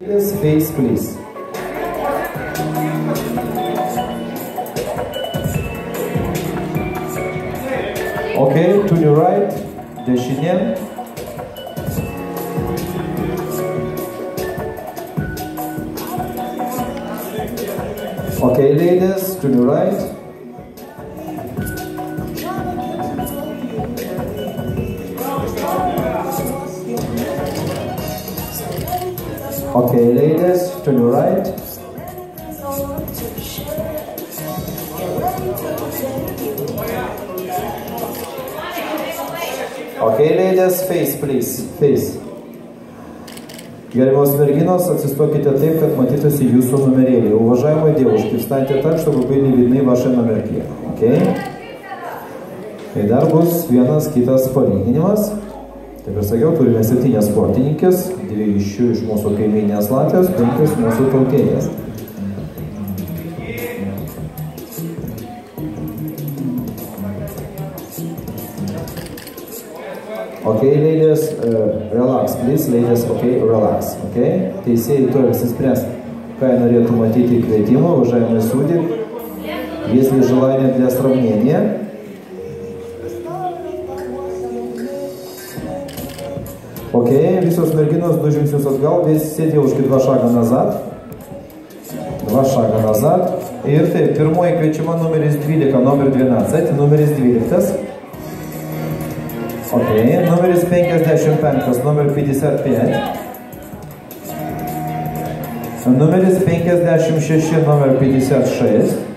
Ladies, face, please. Okay, to your right, dešinė. Okay, ladies, to your right. Okay, ladies, to your right. Okay, ladies, face, please, face. Gerbiamos merginos, atsistokite taip, kad matytųsi jūsų numerėlį. Уважаемые девушки, встаньте так, чтобы были видны ваши номерки. Okay? Tai dar bus vienas kitas palyginimas. Taip ir sakiau, turime 7 sportininkės, 2 iš mūsų kaimynės Latvijos, 5 mūsų tautėjas. Okay, ladies, relax, please, ladies, okay, relax, okay? Teisėjai turi apsispręsti, ką jie norėtų matyti kvietimą, уважаемые судьи. Если желание для сравнения. Окей, visos merginos 2 žingsnius atgal, visi девушки 2 šagą назад. 2 šagą назад. Ir taip, pirmoji kviečiama numeris 12, numeris 12, numeris 12. Ok, numeris 55, numeris 55. Numeris 56, numeris 56.